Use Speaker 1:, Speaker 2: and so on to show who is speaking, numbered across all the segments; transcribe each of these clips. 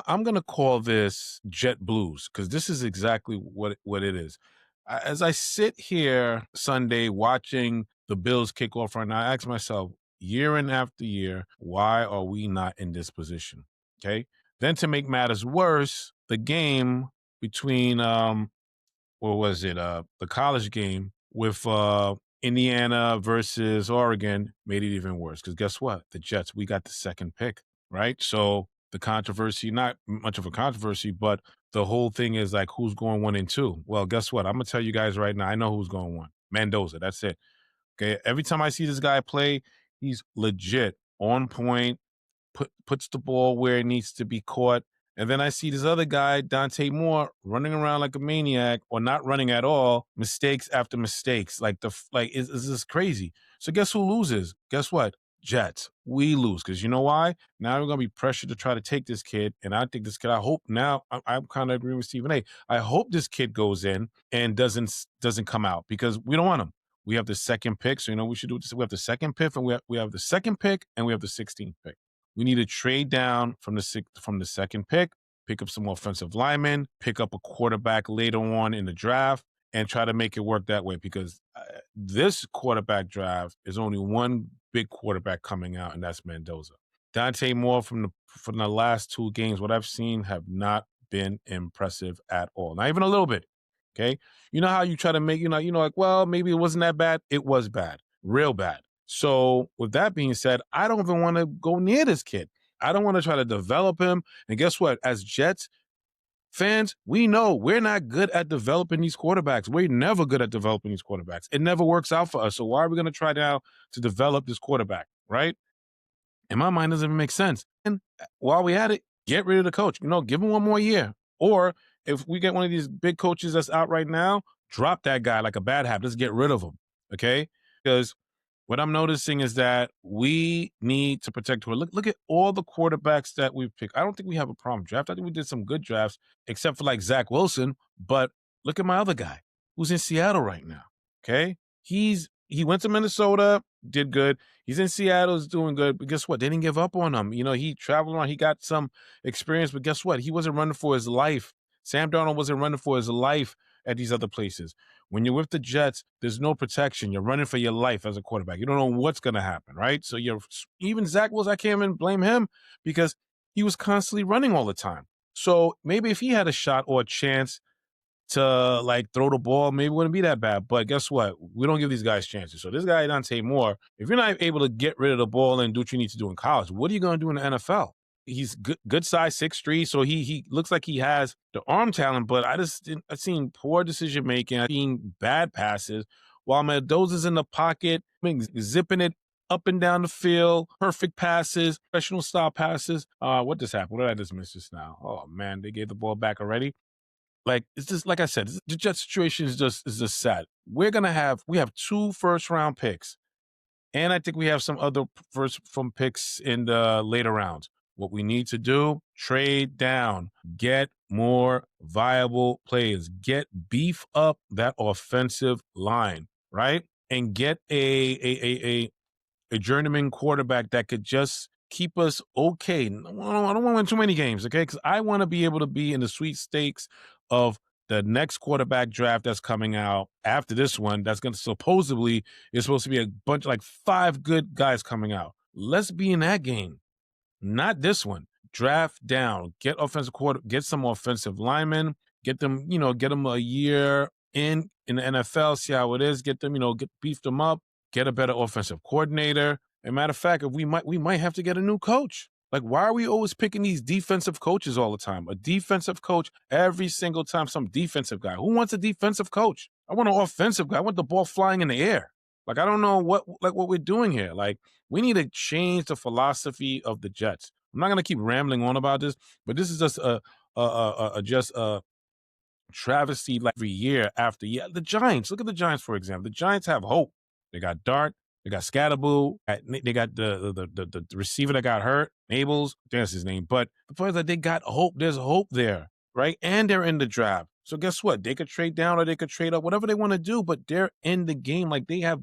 Speaker 1: I'm gonna call this Jet Blues because this is exactly what it is. As I sit here Sunday watching the Bills kick off right now, I ask myself, year in after year, why are we not in this position? Okay. Then to make matters worse, the game between what was it? The college game with Indiana versus Oregon made it even worse. Because guess what? The Jets, we got the second pick, right? So the controversy, not much of a controversy, but the whole thing is like who's going 1 and 2. Well, guess what? I'm gonna tell you guys right now. I know who's going one. Mendoza. That's it. Okay. Every time I see this guy play, he's legit on point, puts the ball where it needs to be caught. And then I see this other guy, Dante Moore, running around like a maniac or not running at all, mistakes after mistakes. It's just crazy. So guess who loses? Guess what? Jets. We lose because you know why? Now we're gonna be pressured to try to take this kid, and I think this kid. I hope now. I'm kind of agreeing with Stephen A. I hope this kid goes in and doesn't come out because we don't want him. We have the second pick, so you know we should do this. We have the second pick, and we have the second pick, and we have the 16th pick. We need to trade down from the second pick up some offensive linemen, pick up a quarterback later on in the draft, and try to make it work that way. Because this quarterback draft is only one big quarterback coming out, and that's Mendoza. Dante Moore from the last two games, what I've seen have not been impressive at all. Not even a little bit. Okay, you know how you try to make like, well, maybe it wasn't that bad. It was bad, real bad. So with that being said, I don't even want to go near this kid. I don't want to try to develop him. And guess what? As Jets fans, we know we're not good at developing these quarterbacks. We're never good at developing these quarterbacks. It never works out for us. So why are we going to try now to develop this quarterback, right? In my mind, doesn't even make sense. And while we at it, get rid of the coach. Give him one more year. Or if we get one of these big coaches that's out right now, drop that guy like a bad habit. Let's get rid of him. Okay? Because what I'm noticing is that we need to protect. Look at all the quarterbacks that we've picked. I don't think we have a problem draft. I think we did some good drafts, except for like Zach Wilson. But look at my other guy who's in Seattle right now. Okay, he went to Minnesota, did good. He's in Seattle, is doing good. But guess what? They didn't give up on him. He traveled around. He got some experience. But guess what? He wasn't running for his life. Sam Darnold wasn't running for his life at these other places. When you're with the Jets, there's no protection. You're running for your life as a quarterback. You don't know what's going to happen, right? So even Zach Wilson, I can't even blame him because he was constantly running all the time. So maybe if he had a shot or a chance to like throw the ball, maybe it wouldn't be that bad. But guess what? We don't give these guys chances. So this guy, Dante Moore, if you're not able to get rid of the ball and do what you need to do in college, what are you going to do in the NFL? He's good size, 6'3", so he looks like he has the arm talent, but I've seen poor decision making, I've seen bad passes, while Mendoza's in the pocket, zipping it up and down the field, perfect passes, professional style passes. What just happened? What did I just miss just now? Oh man, they gave the ball back already. Like it's just like I said, the Jet situation is just sad. We have 2 first-round picks, and I think we have some other first from picks in the later rounds. What we need to do, trade down, get more viable players, beef up that offensive line, right? And get a journeyman quarterback that could just keep us okay. I don't want to win too many games, okay? Because I want to be able to be in the sweepstakes of the next quarterback draft that's coming out after this one. That's going to supposedly is supposed to be a bunch like 5 good guys coming out. Let's be in that game, not this one. Draft down, get some offensive linemen, get them a year in the NFL, see how it is, get them, beef them up, get a better offensive coordinator. As a matter of fact, if we might have to get a new coach. Like, why are we always picking these defensive coaches all the time? A defensive coach every single time, some defensive guy. Who wants a defensive coach? I want an offensive guy. I want the ball flying in the air. Like, I don't know what we're doing here. Like, we need to change the philosophy of the Jets. I'm not gonna keep rambling on about this, but this is just a travesty like every year after year. The Giants, look at the Giants, for example. The Giants have hope. They got Dart, they got Scatterboo, they got the receiver that got hurt, Mabels, that's his name. But the point is that they got hope. There's hope there, right? And they're in the draft. So guess what? They could trade down or they could trade up, whatever they want to do, but they're in the game. Like they have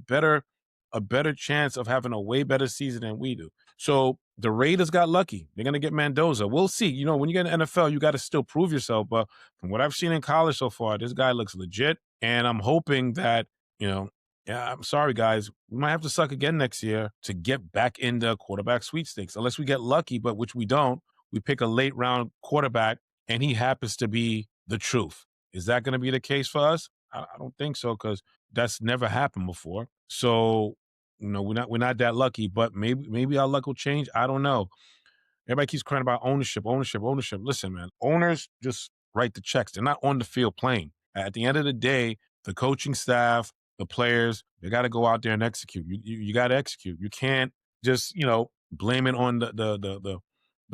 Speaker 1: a better chance of having a way better season than we do. So The Raiders got lucky. They're gonna get Mendoza. We'll see. When you get in the NFL, you got to still prove yourself. But from what I've seen in college so far, this guy looks legit, and I'm hoping that you know. Yeah, I'm sorry, guys. We might have to suck again next year to get back into quarterback sweepstakes, unless we get lucky, but which we don't. We pick a late round quarterback, and he happens to be the truth. Is that going to be the case for us? I don't think so, because that's never happened before. So we're not that lucky, but maybe our luck will change. I don't know. Everybody keeps crying about ownership, ownership, ownership. Listen, man, owners just write the checks. They're not on the field playing. At the end of the day, the coaching staff, the players, they got to go out there and execute. You got to execute. You can't just blame it on the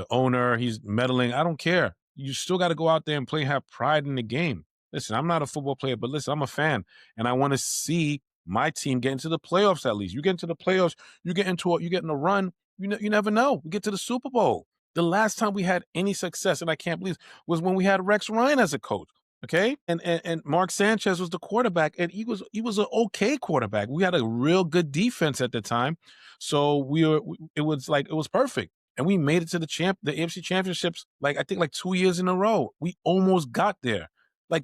Speaker 1: owner. He's meddling. I don't care. You still got to go out there and play. Have pride in the game. Listen, I'm not a football player, but listen, I'm a fan, and I want to see my team get into the playoffs at least. You get into the playoffs, you get in a run. You never know. We get to the Super Bowl. The last time we had any success, and I can't believe, was when we had Rex Ryan as a coach. Okay, and Mark Sanchez was the quarterback, and he was an okay quarterback. We had a real good defense at the time, so it was perfect, and we made it to the AFC championships I think 2 years in a row. We almost got there.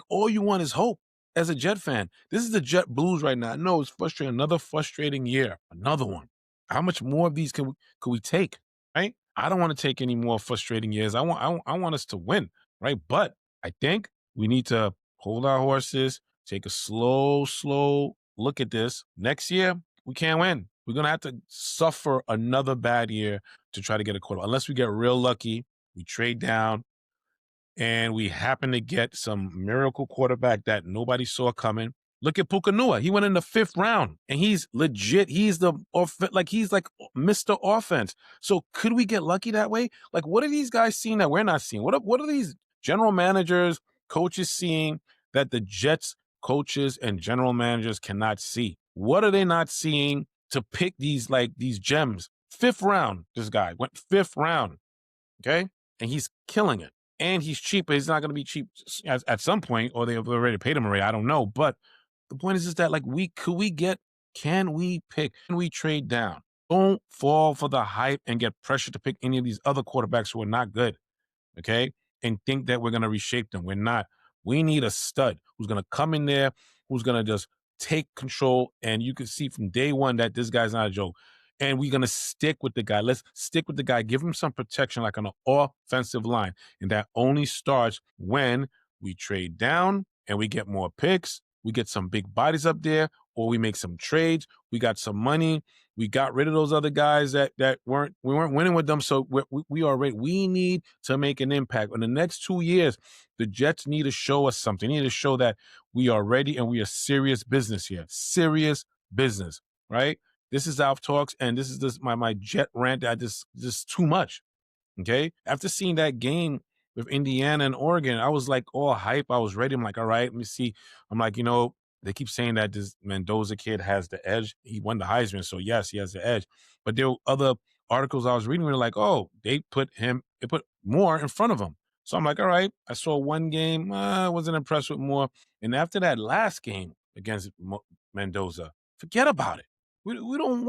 Speaker 1: All you want is hope. As a Jet fan, this is the Jet Blues right now. No, it's frustrating. Another frustrating year. Another one. How much more of these could we take? Right? I don't want to take any more frustrating years. I want us to win, right? But I think we need to hold our horses, take a slow look at this. Next year, we can't win. We're gonna have to suffer another bad year to try to get a quarter. Unless we get real lucky, we trade down, and we happen to get some miracle quarterback that nobody saw coming. Look at Pukanua. He went in the 5th round, and he's legit. He's he's like Mr. Offense. So could we get lucky that way? What are these guys seeing that we're not seeing? What are these general managers, coaches seeing that the Jets coaches and general managers cannot see? What are they not seeing to pick these gems? 5th round, this guy went 5th round. Okay. And he's killing it. And he's cheap, but he's not going to be cheap at some point, or they've already paid him already. I don't know. But the point is that can we pick? Can we trade down? Don't fall for the hype and get pressure to pick any of these other quarterbacks who are not good. Okay. And think that we're going to reshape them. We're not. We need a stud who's going to come in there, who's going to just take control. And you can see from day one that this guy's not a joke. And we're going to stick with the guy. Let's stick with the guy. Give him some protection like on an offensive line. And that only starts when we trade down and we get more picks. We get some big bodies up there, or we make some trades. We got some money. We got rid of those other guys that we weren't winning with them. So we are ready. We need to make an impact. In the next 2 years, the Jets need to show us something. They need to show that we are ready and we are serious business here. Serious business, right? This is Alf Talks, and this is my Jet rant. Just too much. Okay. After seeing that game with Indiana and Oregon, I was all hype. I was ready. I'm all right, let me see. I'm they keep saying that this Mendoza kid has the edge. He won the Heisman, so yes, he has the edge. But there were other articles I was reading where they put Moore in front of him. So I'm all right. I saw one game. I wasn't impressed with Moore. And after that last game against Mendoza, forget about it. We don't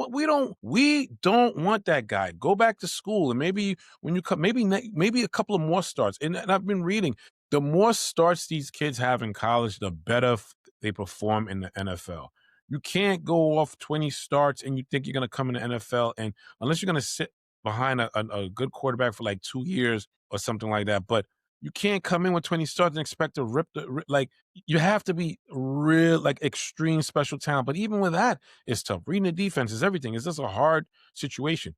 Speaker 1: want that guy. Go back to school, and maybe when you come, maybe a couple of more starts. And I've been reading, the more starts these kids have in college, the better they perform in the NFL. You can't go off 20 starts and you think you're going to come in the NFL, and unless you're going to sit behind a good quarterback for 2 years or something like that. But you can't come in with 20 starts and expect to you have to be real, extreme special talent. But even with that, it's tough. Reading the defense is everything. It's just a hard situation.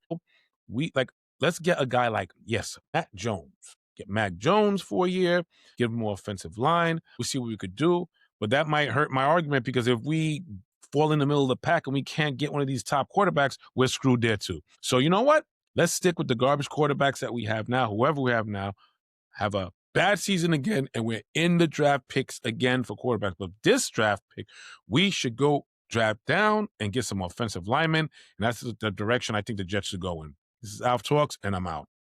Speaker 1: Let's get a guy Mac Jones. Get Mac Jones for a year, give him more offensive line. We'll see what we could do. But that might hurt my argument, because if we fall in the middle of the pack and we can't get one of these top quarterbacks, we're screwed there too. So you know what? Let's stick with the garbage quarterbacks that we have now, whoever we have now. Have a bad season again, and we're in the draft picks again for quarterbacks. But this draft pick, we should go draft down and get some offensive linemen, and that's the direction I think the Jets should go in. This is Alf Talks, and I'm out.